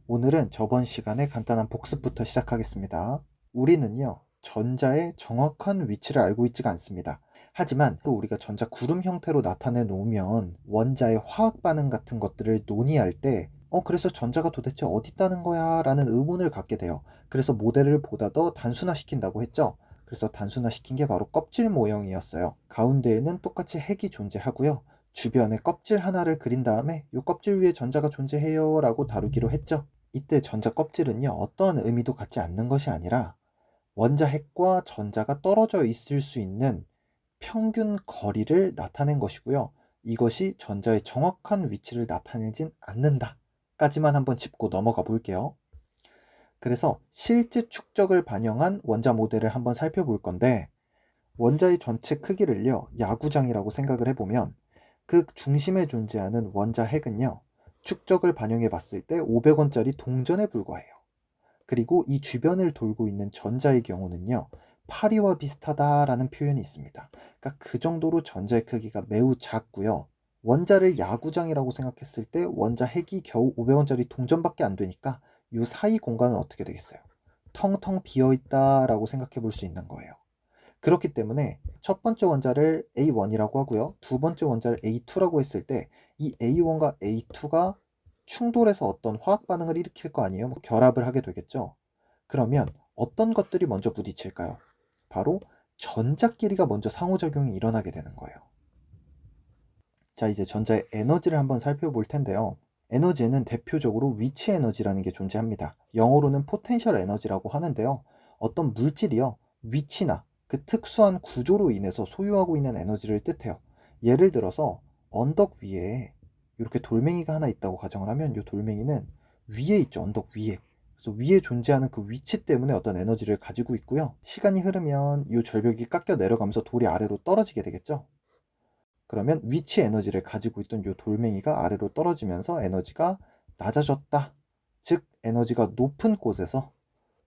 오늘은 저번 시간에 간단한 복습부터 시작하겠습니다. 우리는요, 전자의 정확한 위치를 알고 있지가 않습니다. 하지만 또 우리가 전자 구름 형태로 나타내 놓으면 원자의 화학 반응 같은 것들을 논의할 때 그래서 전자가 도대체 어디 있다는 거야? 라는 의문을 갖게 돼요. 그래서 모델을 보다 더 단순화시킨다고 했죠. 그래서 단순화시킨 게 바로 껍질 모형이었어요. 가운데에는 똑같이 핵이 존재하고요. 주변에 껍질 하나를 그린 다음에 이 껍질 위에 전자가 존재해요 라고 다루기로 했죠. 이때 전자 껍질은요, 어떠한 의미도 갖지 않는 것이 아니라 원자 핵과 전자가 떨어져 있을 수 있는 평균 거리를 나타낸 것이고요. 이것이 전자의 정확한 위치를 나타내진 않는다 까지만 한번 짚고 넘어가 볼게요. 그래서 실제 축적을 반영한 원자 모델을 한번 살펴볼 건데, 원자의 전체 크기를요, 야구장이라고 생각을 해보면 그 중심에 존재하는 원자 핵은요, 축적을 반영해 봤을 때 500원짜리 동전에 불과해요. 그리고 이 주변을 돌고 있는 전자의 경우는요, 파리와 비슷하다라는 표현이 있습니다. 그러니까 그 정도로 전자의 크기가 매우 작고요. 원자를 야구장이라고 생각했을 때 원자 핵이 겨우 500원짜리 동전밖에 안 되니까 이 사이 공간은 어떻게 되겠어요? 텅텅 비어 있다라고 생각해 볼 수 있는 거예요. 그렇기 때문에 첫 번째 원자를 A1이라고 하고요. 두 번째 원자를 A2라고 했을 때 이 A1과 A2가 충돌해서 어떤 화학 반응을 일으킬 거 아니에요? 결합을 하게 되겠죠. 그러면 어떤 것들이 먼저 부딪힐까요? 바로 전자끼리가 먼저 상호작용이 일어나게 되는 거예요. 자, 이제 전자의 에너지를 한번 살펴볼 텐데요. 에너지에는 대표적으로 위치 에너지라는 게 존재합니다. 영어로는 포텐셜 에너지라고 하는데요. 어떤 물질이요, 위치나 그 특수한 구조로 인해서 소유하고 있는 에너지를 뜻해요. 예를 들어서 언덕 위에 이렇게 돌멩이가 하나 있다고 가정을 하면 이 돌멩이는 위에 있죠. 언덕 위에. 그래서 위에 존재하는 그 위치 때문에 어떤 에너지를 가지고 있고요. 시간이 흐르면 이 절벽이 깎여 내려가면서 돌이 아래로 떨어지게 되겠죠. 그러면 위치 에너지를 가지고 있던 이 돌멩이가 아래로 떨어지면서 에너지가 낮아졌다. 즉 에너지가 높은 곳에서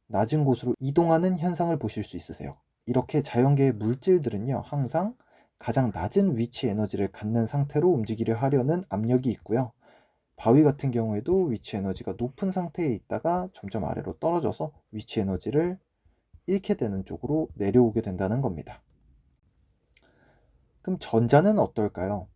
낮은 곳으로 이동하는 현상을 보실 수 있으세요. 이렇게 자연계의 물질들은요, 항상 가장 낮은 위치 에너지를 갖는 상태로 움직이려 하려는 압력이 있고요. 바위 같은 경우에도 위치 에너지가 높은 상태에 있다가 점점 아래로 떨어져서 위치 에너지를 잃게 되는 쪽으로 내려오게 된다는 겁니다. 그럼 전자는 어떨까요?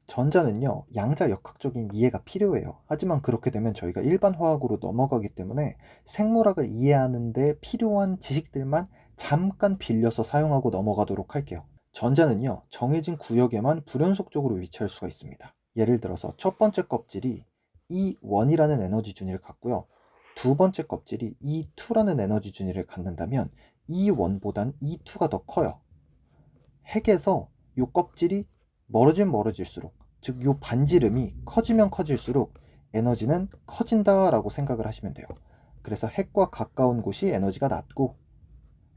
전자는요, 양자역학적인 이해가 필요해요. 하지만 그렇게 되면 저희가 일반 화학으로 넘어가기 때문에 생물학을 이해하는 데 필요한 지식들만 잠깐 빌려서 사용하고 넘어가도록 할게요. 전자는요, 정해진 구역에만 불연속적으로 위치할 수가 있습니다. 예를 들어서 첫 번째 껍질이 E1이라는 에너지 준위를 갖고요. 두 번째 껍질이 E2라는 에너지 준위를 갖는다면 E1보단 E2가 더 커요. 핵에서 이 껍질이 멀어지면 멀어질수록, 즉 이 반지름이 커지면 커질수록 에너지는 커진다라고 생각을 하시면 돼요. 그래서 핵과 가까운 곳이 에너지가 낮고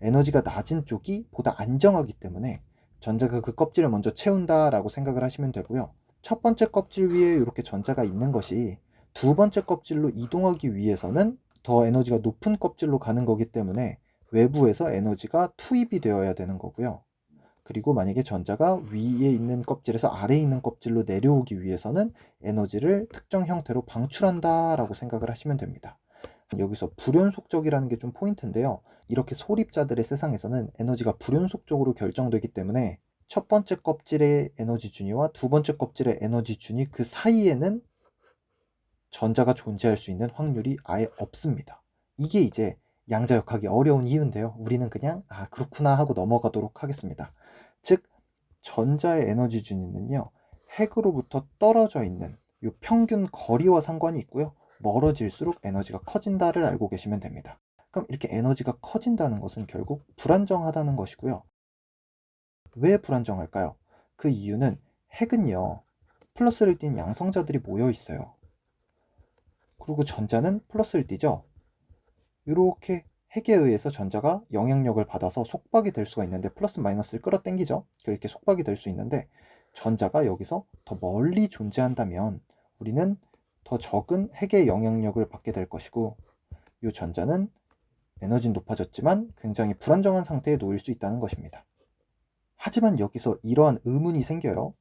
에너지가 낮은 쪽이 보다 안정하기 때문에 전자가 그 껍질을 먼저 채운다라고 생각을 하시면 되고요. 첫 번째 껍질 위에 이렇게 전자가 있는 것이 두 번째 껍질로 이동하기 위해서는 더 에너지가 높은 껍질로 가는 거기 때문에 외부에서 에너지가 투입이 되어야 되는 거고요. 그리고 만약에 전자가 위에 있는 껍질에서 아래에 있는 껍질로 내려오기 위해서는 에너지를 특정 형태로 방출한다라고 생각을 하시면 됩니다. 여기서 불연속적이라는 게 좀 포인트인데요. 이렇게 소립자들의 세상에서는 에너지가 불연속적으로 결정되기 때문에 첫 번째 껍질의 에너지 준위와 두 번째 껍질의 에너지 준위 그 사이에는 전자가 존재할 수 있는 확률이 아예 없습니다. 이게 이제 양자역학이 어려운 이유인데요. 우리는 그냥 그렇구나 하고 넘어가도록 하겠습니다. 즉 전자의 에너지 준위는요, 핵으로부터 떨어져 있는 이 평균 거리와 상관이 있고요. 멀어질수록 에너지가 커진다를 알고 계시면 됩니다. 그럼 이렇게 에너지가 커진다는 것은 결국 불안정하다는 것이고요. 왜 불안정할까요? 그 이유는 핵은요, 플러스를 띤 양성자들이 모여 있어요. 그리고 전자는 플러스를 띠죠. 이렇게 핵에 의해서 전자가 영향력을 받아서 속박이 될 수가 있는데, 플러스 마이너스를 끌어당기죠. 이렇게 속박이 될 수 있는데, 전자가 여기서 더 멀리 존재한다면 우리는 더 적은 핵의 영향력을 받게 될 것이고, 이 전자는 에너지는 높아졌지만 굉장히 불안정한 상태에 놓일 수 있다는 것입니다. 하지만 여기서 이러한 의문이 생겨요.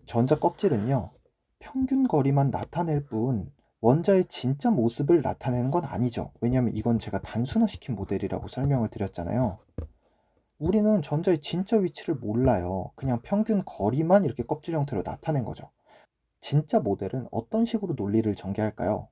전자 껍질은요, 평균 거리만 나타낼 뿐 원자의 진짜 모습을 나타내는 건 아니죠. 왜냐하면 이건 제가 단순화시킨 모델이라고 설명을 드렸잖아요. 우리는 전자의 진짜 위치를 몰라요. 그냥 평균 거리만 이렇게 껍질 형태로 나타낸 거죠. 진짜 모델은 어떤 식으로 논리를 전개할까요?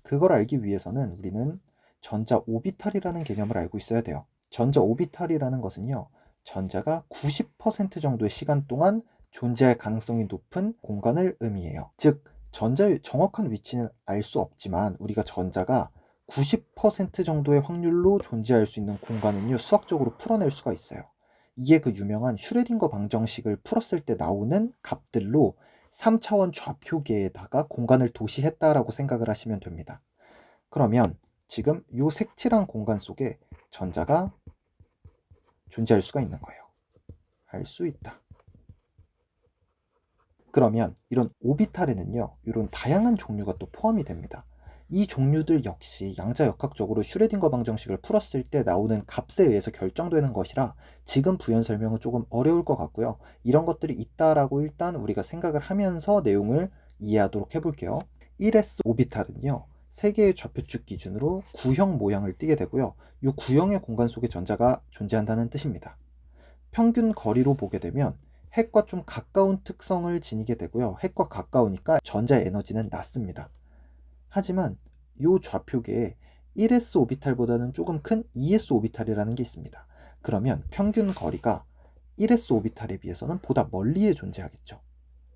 그걸 알기 위해서는 우리는 전자 오비탈이라는 개념을 알고 있어야 돼요. 전자 오비탈이라는 것은요, 전자가 90% 정도의 시간 동안 존재할 가능성이 높은 공간을 의미해요. 즉, 전자의 정확한 위치는 알 수 없지만 우리가 전자가 90% 정도의 확률로 존재할 수 있는 공간은요, 수학적으로 풀어낼 수가 있어요. 이게 그 유명한 슈레딩거 방정식을 풀었을 때 나오는 값들로 3차원 좌표계에다가 공간을 도시했다라고 생각을 하시면 됩니다. 그러면 지금 이 색칠한 공간 속에 전자가 존재할 수가 있는 거예요. 할 수 있다. 그러면 이런 오비탈에는요, 이런 다양한 종류가 또 포함이 됩니다. 이 종류들 역시 양자역학적으로 슈레딩거 방정식을 풀었을 때 나오는 값에 의해서 결정되는 것이라 지금 부연 설명은 조금 어려울 것 같고요. 이런 것들이 있다라고 일단 우리가 생각을 하면서 내용을 이해하도록 해볼게요. 1s 오비탈은요, 3개의 좌표축 기준으로 구형 모양을 띠게 되고요. 이 구형의 공간 속에 전자가 존재한다는 뜻입니다. 평균 거리로 보게 되면 핵과 좀 가까운 특성을 지니게 되고요. 핵과 가까우니까 전자의 에너지는 낮습니다. 하지만 이 좌표계에 1s 오비탈보다는 조금 큰 2s 오비탈이라는 게 있습니다. 그러면 평균 거리가 1s 오비탈에 비해서는 보다 멀리에 존재하겠죠.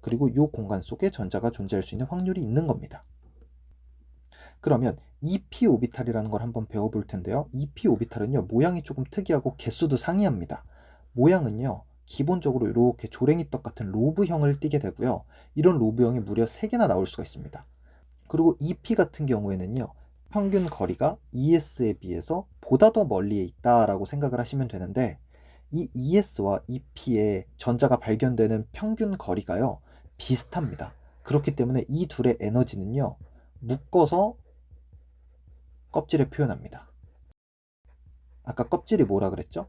그리고 이 공간 속에 전자가 존재할 수 있는 확률이 있는 겁니다. 그러면 EP 오비탈이라는 걸 한번 배워볼 텐데요. EP 오비탈은요, 모양이 조금 특이하고 개수도 상이합니다. 모양은요, 기본적으로 이렇게 조랭이떡 같은 로브형을 띠게 되고요. 이런 로브형이 무려 3개나 나올 수가 있습니다. 그리고 EP 같은 경우에는요, 평균 거리가 ES에 비해서 보다 더 멀리에 있다라고 생각을 하시면 되는데, 이 ES와 EP의 전자가 발견되는 평균 거리가요, 비슷합니다. 그렇기 때문에 이 둘의 에너지는요, 묶어서 껍질에 표현합니다. 아까 껍질이 뭐라 그랬죠?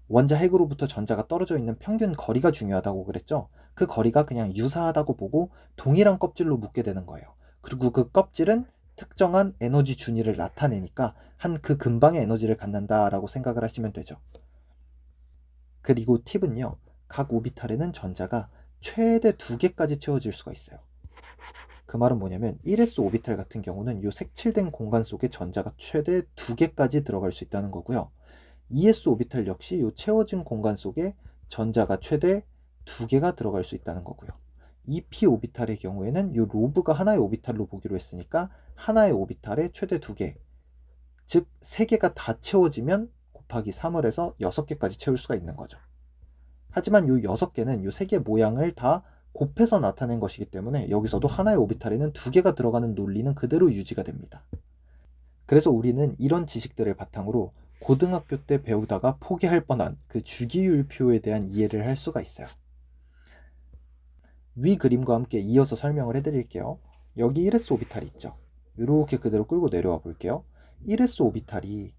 원자 핵으로부터 전자가 떨어져 있는 평균 거리가 중요하다고 그랬죠? 그 거리가 그냥 유사하다고 보고 동일한 껍질로 묶게 되는 거예요. 그리고 그 껍질은 특정한 에너지 준위를 나타내니까 한 그 근방의 에너지를 갖는다라고 생각을 하시면 되죠. 그리고 팁은요, 각 오비탈에는 전자가 최대 2개까지 채워질 수가 있어요. 그 말은 뭐냐면 1s 오비탈 같은 경우는 이 색칠된 공간 속에 전자가 최대 2개까지 들어갈 수 있다는 거고요. 2s 오비탈 역시 이 채워진 공간 속에 전자가 최대 2개가 들어갈 수 있다는 거고요. EP 오비탈의 경우에는 이 로브가 하나의 오비탈로 보기로 했으니까 하나의 오비탈에 최대 2개, 즉 3개가 다 채워지면 곱하기 3을 해서 6개까지 채울 수가 있는 거죠. 하지만 이 6개는 이 3개 모양을 다 곱해서 나타낸 것이기 때문에 여기서도 하나의 오비탈에는 2개가 들어가는 논리는 그대로 유지가 됩니다. 그래서 우리는 이런 지식들을 바탕으로 고등학교 때 배우다가 포기할 뻔한 그 주기율표에 대한 이해를 할 수가 있어요. 위 그림과 함께 이어서 설명을 해드릴게요. 여기 1s 오비탈이 있죠. 이렇게 그대로 끌고 내려와 볼게요. 1s 오비탈이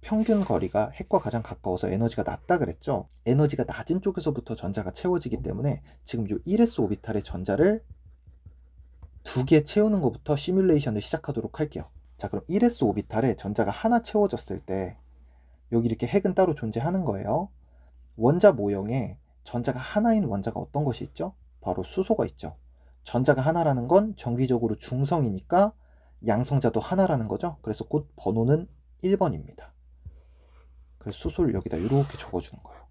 평균 거리가 핵과 가장 가까워서 에너지가 낮다 그랬죠. 에너지가 낮은 쪽에서부터 전자가 채워지기 때문에 지금 이 1s 오비탈의 전자를 2개 채우는 것부터 시뮬레이션을 시작하도록 할게요. 자, 그럼 1s 오비탈에 전자가 하나 채워졌을 때 여기 이렇게 핵은 따로 존재하는 거예요. 원자 모형에 전자가 하나인 원자가 어떤 것이 있죠? 바로 수소가 있죠. 전자가 하나라는 건 정기적으로 중성이니까 양성자도 하나라는 거죠. 그래서 곧 번호는 1번입니다. 그래서 수소를 여기다 이렇게 적어주는 거예요.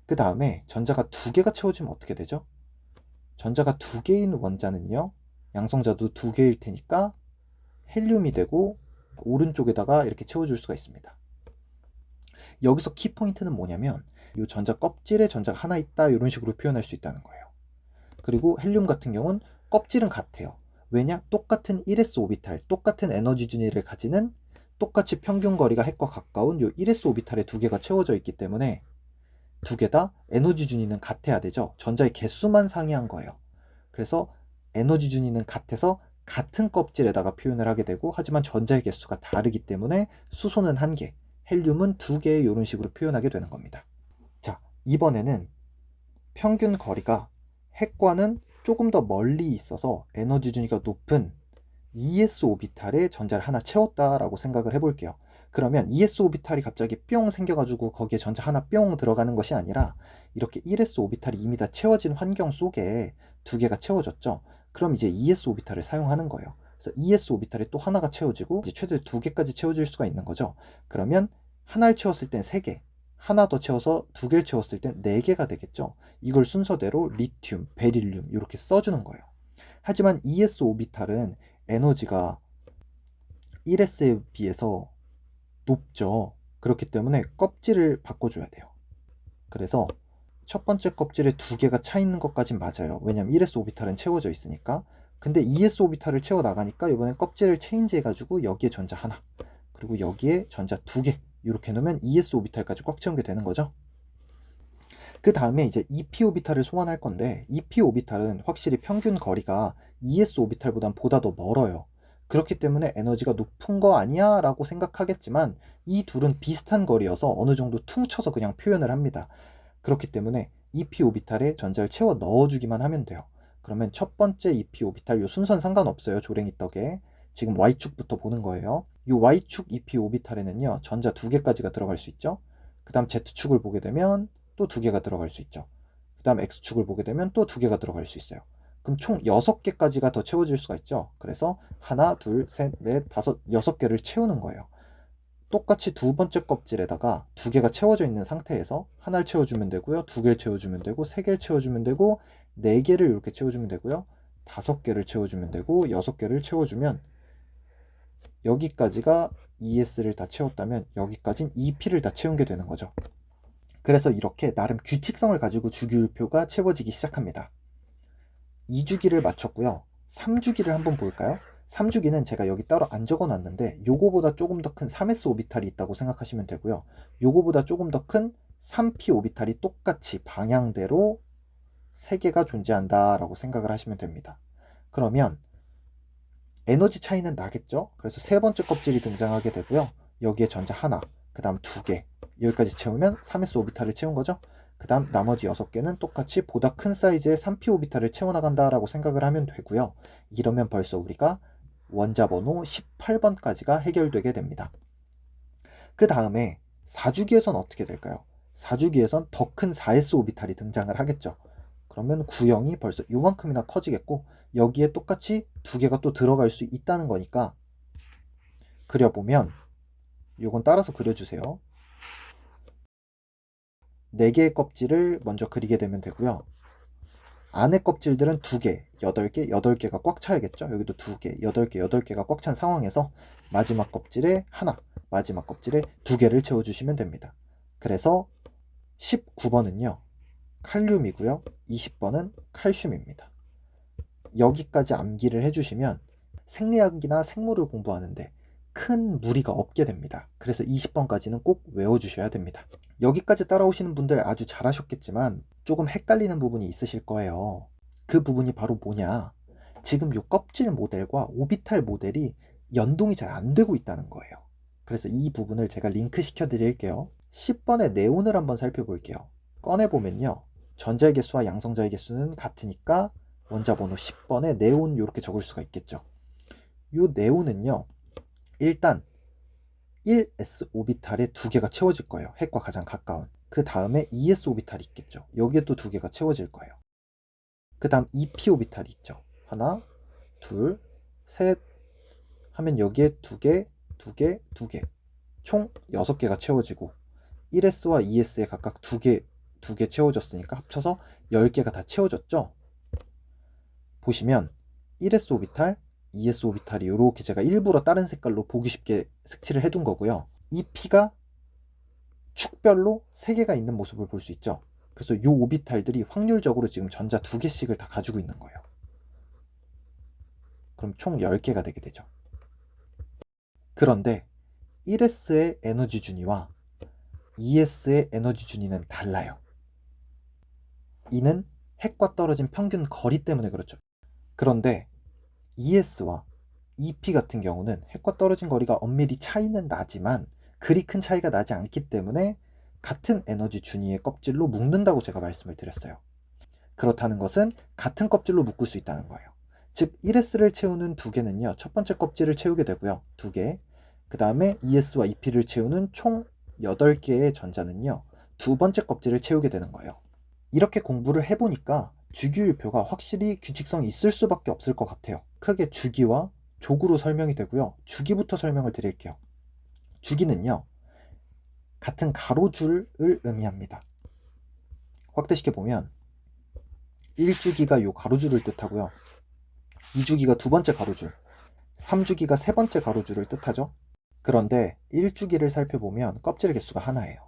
그 다음에 전자가 2개가 채워지면 어떻게 되죠? 전자가 2개인 원자는요, 양성자도 2개일 테니까 헬륨이 되고 오른쪽에다가 이렇게 채워줄 수가 있습니다. 여기서 키포인트는 뭐냐면 이 전자 껍질에 전자가 하나 있다 이런 식으로 표현할 수 있다는 거예요. 그리고 헬륨 같은 경우는 껍질은 같아요. 왜냐? 똑같은 1s 오비탈, 똑같은 에너지 준위를 가지는 똑같이 평균 거리가 핵과 가까운 이 1s 오비탈에 2개가 채워져 있기 때문에 2개 다 에너지 준위는 같아야 되죠. 전자의 개수만 상이한 거예요. 그래서 에너지 준위는 같아서 같은 껍질에다가 표현을 하게 되고, 하지만 전자의 개수가 다르기 때문에 수소는 1개, 헬륨은 2개 이런 식으로 표현하게 되는 겁니다. 자, 이번에는 평균 거리가 핵과는 조금 더 멀리 있어서 에너지 준위가 높은 ES 오비탈에 전자를 하나 채웠다라고 생각을 해볼게요. 그러면 ES 오비탈이 갑자기 뿅 생겨가지고 거기에 전자 하나 뿅 들어가는 것이 아니라 이렇게 1S 오비탈이 이미 다 채워진 환경 속에 두 개가 채워졌죠. 그럼 이제 ES 오비탈을 사용하는 거예요. 그래서 ES 오비탈에 또 하나가 채워지고 이제 최대 두 개까지 채워질 수가 있는 거죠. 그러면 하나를 채웠을 땐 세 개, 하나 더 채워서 두 개를 채웠을 땐 네 개가 되겠죠. 이걸 순서대로 리튬, 베릴륨 이렇게 써주는 거예요. 하지만 ES 오비탈은 에너지가 1S에 비해서 높죠. 그렇기 때문에 껍질을 바꿔줘야 돼요. 그래서 첫 번째 껍질에 두 개가 차 있는 것까진 맞아요. 왜냐면 1S 오비탈은 채워져 있으니까. 근데 2S 오비탈을 채워 나가니까 이번엔 껍질을 체인지 해가지고 여기에 전자 하나, 그리고 여기에 전자 두 개 이렇게 놓으면 2S 오비탈까지 꽉 채운 게 되는 거죠. 그 다음에 이제 EP 오비탈을 소환할 건데 EP 오비탈은 확실히 평균 거리가 ES 오비탈보단 보다 더 멀어요. 그렇기 때문에 에너지가 높은 거 아니야? 라고 생각하겠지만 이 둘은 비슷한 거리여서 어느 정도 퉁쳐서 그냥 표현을 합니다. 그렇기 때문에 EP 오비탈에 전자를 채워 넣어주기만 하면 돼요. 그러면 첫 번째 EP 오비탈, 요 순서는 상관없어요. 조랭이 떡에. 지금 Y축부터 보는 거예요. 요 Y축 EP 오비탈에는요, 전자 두 개까지가 들어갈 수 있죠. 그 다음 Z축을 보게 되면 또 두 개가 들어갈 수 있죠. 그 다음 X축을 보게 되면 또 두 개가 들어갈 수 있어요. 그럼 총 6개까지가 더 채워질 수가 있죠. 그래서 하나, 둘, 셋, 넷, 다섯, 6개를 채우는 거예요. 똑같이 두 번째 껍질에다가 두 개가 채워져 있는 상태에서 하나를 채워주면 되고요. 두 개를 채워주면 되고, 세 개를 채워주면 되고, 네 개를 이렇게 채워주면 되고요. 5개를 채워주면 되고, 6개를 채워주면 여기까지가 ES를 다 채웠다면 여기까진 EP를 다 채운 게 되는 거죠. 그래서 이렇게 나름 규칙성을 가지고 주기율표가 채워지기 시작합니다. 2주기를 마쳤고요. 3주기를 한번 볼까요? 3주기는 제가 여기 따로 안 적어놨는데 요거보다 조금 더 큰 3S 오비탈이 있다고 생각하시면 되고요. 요거보다 조금 더 큰 3P 오비탈이 똑같이 방향대로 3개가 존재한다 라고 생각을 하시면 됩니다. 그러면 에너지 차이는 나겠죠? 그래서 세 번째 껍질이 등장하게 되고요. 여기에 전자 하나, 그 다음 두 개, 여기까지 채우면 3S 오비탈을 채운 거죠. 그 다음 나머지 6개는 똑같이 보다 큰 사이즈의 3P 오비탈을 채워나간다 라고 생각을 하면 되고요. 이러면 벌써 우리가 원자 번호 18번까지가 해결되게 됩니다. 그 다음에 4주기에선 어떻게 될까요? 4주기에선 더 큰 4S 오비탈이 등장을 하겠죠. 그러면 구형이 벌써 요만큼이나 커지겠고 여기에 똑같이 두 개가 또 들어갈 수 있다는 거니까 그려보면 요건 따라서 그려주세요. 4개의 껍질을 먼저 그리게 되면 되고요. 안에 껍질들은 2개, 8개, 8개가 꽉 차야겠죠. 여기도 2개, 8개, 8개가 꽉 찬 상황에서 마지막 껍질에 하나, 마지막 껍질에 2개를 채워주시면 됩니다. 그래서 19번은요. 칼륨이고요. 20번은 칼슘입니다. 여기까지 암기를 해주시면 생리학이나 생물을 공부하는데 큰 무리가 없게 됩니다. 그래서 20번까지는 꼭 외워주셔야 됩니다. 여기까지 따라오시는 분들 아주 잘하셨겠지만 조금 헷갈리는 부분이 있으실 거예요. 그 부분이 바로 뭐냐? 지금 이 껍질 모델과 오비탈 모델이 연동이 잘 안 되고 있다는 거예요. 그래서 이 부분을 제가 링크 시켜 드릴게요. 10번의 네온을 한번 살펴볼게요. 꺼내보면요. 전자의 개수와 양성자의 개수는 같으니까 원자 번호 10번에 네온 이렇게 적을 수가 있겠죠. 이 네온은요. 일단 1s 오비탈에 2개가 채워질 거예요. 핵과 가장 가까운. 그 다음에 2s 오비탈이 있겠죠. 여기에 또 2개가 채워질 거예요. 그 다음 2p 오비탈이 있죠. 하나, 둘, 셋 하면 여기에 2개, 2개, 2개. 총 6개가 채워지고 1s와 2s에 각각 2개 채워졌으니까 합쳐서 10개가 다 채워졌죠. 보시면 1s 오비탈, 2s 오비탈이 이렇게 제가 일부러 다른 색깔로 보기 쉽게 색칠을 해둔 거고요. 이 P가 축별로 3개가 있는 모습을 볼 수 있죠. 그래서 이 오비탈들이 확률적으로 지금 전자 2개씩을 다 가지고 있는 거예요. 그럼 총 10개가 되게 되죠. 그런데 1s의 에너지 준위와 2s의 에너지 준위는 달라요. 이는 핵과 떨어진 평균 거리 때문에 그렇죠. 그런데 ES와 EP 같은 경우는 핵과 떨어진 거리가 엄밀히 차이는 나지만 그리 큰 차이가 나지 않기 때문에 같은 에너지 준위의 껍질로 묶는다고 제가 말씀을 드렸어요. 그렇다는 것은 같은 껍질로 묶을 수 있다는 거예요. 즉 1s를 채우는 두 개는요, 첫 번째 껍질을 채우게 되고요. 두 개. 그 다음에 2s와 2p를 채우는 총 8개의 전자는요, 두 번째 껍질을 채우게 되는 거예요. 이렇게 공부를 해보니까 주기율표가 확실히 규칙성이 있을 수밖에 없을 것 같아요. 크게 주기와 족으로 설명이 되고요. 주기부터 설명을 드릴게요. 주기는요, 같은 가로줄을 의미합니다. 확대시켜보면 1주기가 요 가로줄을 뜻하고요. 2주기가 두 번째 가로줄, 3주기가 세 번째 가로줄을 뜻하죠. 그런데 1주기를 살펴보면 껍질의 개수가 하나예요.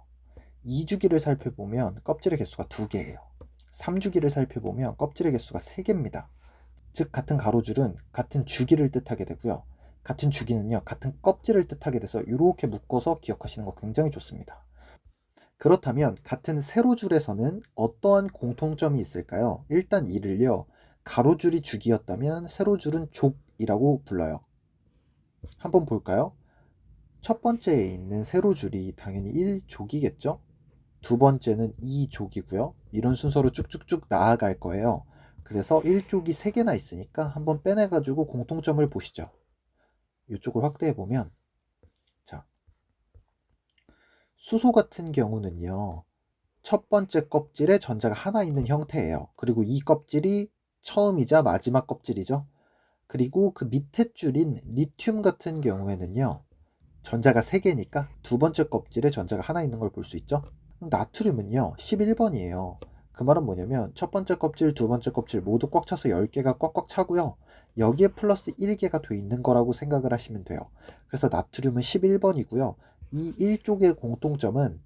2주기를 살펴보면 껍질의 개수가 2개예요. 3주기를 살펴보면 껍질의 개수가 3개입니다. 즉 같은 가로줄은 같은 주기를 뜻하게 되고요. 같은 주기는요, 같은 껍질을 뜻하게 돼서 이렇게 묶어서 기억하시는 거 굉장히 좋습니다. 그렇다면 같은 세로줄에서는 어떠한 공통점이 있을까요? 일단 이를요, 가로줄이 주기였다면 세로줄은 족이라고 불러요. 한번 볼까요? 첫 번째에 있는 세로줄이 당연히 1족이겠죠? 두 번째는 2족이고요. 이런 순서로 쭉쭉쭉 나아갈 거예요. 그래서 1족이 3개나 있으니까 한번 빼내가지고 공통점을 보시죠. 이쪽을 확대해보면, 자, 수소 같은 경우는요, 첫 번째 껍질에 전자가 하나 있는 형태예요. 그리고 이 껍질이 처음이자 마지막 껍질이죠. 그리고 그 밑에 줄인 리튬 같은 경우에는요, 전자가 3개니까 두 번째 껍질에 전자가 하나 있는 걸 볼 수 있죠. 나트륨은요 11번이에요. 그 말은 뭐냐면 첫 번째 껍질, 두 번째 껍질 모두 꽉 차서 10개가 꽉꽉 차고요. 여기에 플러스 1개가 돼 있는 거라고 생각을 하시면 돼요. 그래서 나트륨은 11번이고요. 이 1쪽의 공통점은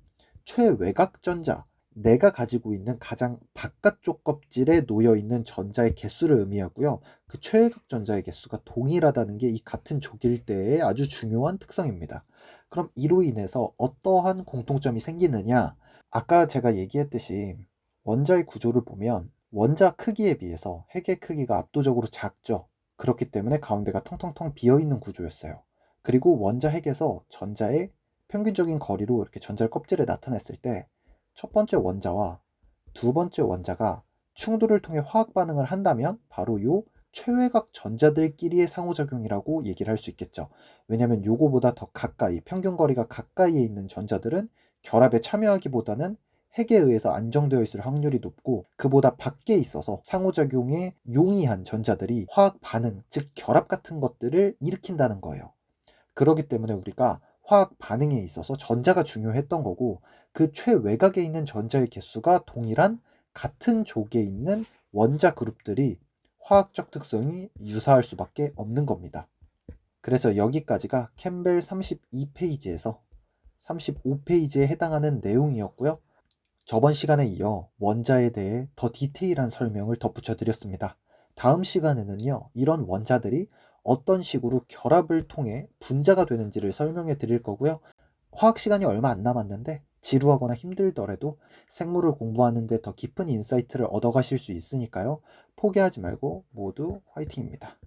최외곽 전자, 내가 가지고 있는 가장 바깥쪽 껍질에 놓여 있는 전자의 개수를 의미하고요. 그 최외곽 전자의 개수가 동일하다는 게 이 같은 족일 때의 아주 중요한 특성입니다. 그럼 이로 인해서 어떠한 공통점이 생기느냐? 아까 제가 얘기했듯이 원자의 구조를 보면 원자 크기에 비해서 핵의 크기가 압도적으로 작죠. 그렇기 때문에 가운데가 텅텅텅 비어있는 구조였어요. 그리고 원자 핵에서 전자의 평균적인 거리로 이렇게 전자의 껍질에 나타냈을 때 첫 번째 원자와 두 번째 원자가 충돌을 통해 화학 반응을 한다면 바로 요 최외곽 전자들끼리의 상호작용이라고 얘기를 할 수 있겠죠. 왜냐하면 요거보다 더 가까이, 평균 거리가 가까이에 있는 전자들은 결합에 참여하기보다는 핵에 의해서 안정되어 있을 확률이 높고, 그보다 밖에 있어서 상호작용에 용이한 전자들이 화학 반응, 즉 결합 같은 것들을 일으킨다는 거예요. 그렇기 때문에 우리가 화학 반응에 있어서 전자가 중요했던 거고, 그 최외곽에 있는 전자의 개수가 동일한 같은 족에 있는 원자 그룹들이 화학적 특성이 유사할 수밖에 없는 겁니다. 그래서 여기까지가 캠벨 32페이지에서 35페이지에 해당하는 내용이었고요. 저번 시간에 이어 원자에 대해 더 디테일한 설명을 덧붙여 드렸습니다. 다음 시간에는요, 이런 원자들이 어떤 식으로 결합을 통해 분자가 되는지를 설명해 드릴 거고요. 화학 시간이 얼마 안 남았는데 지루하거나 힘들더라도 생물을 공부하는데 더 깊은 인사이트를 얻어가실 수 있으니까요. 포기하지 말고 모두 화이팅입니다.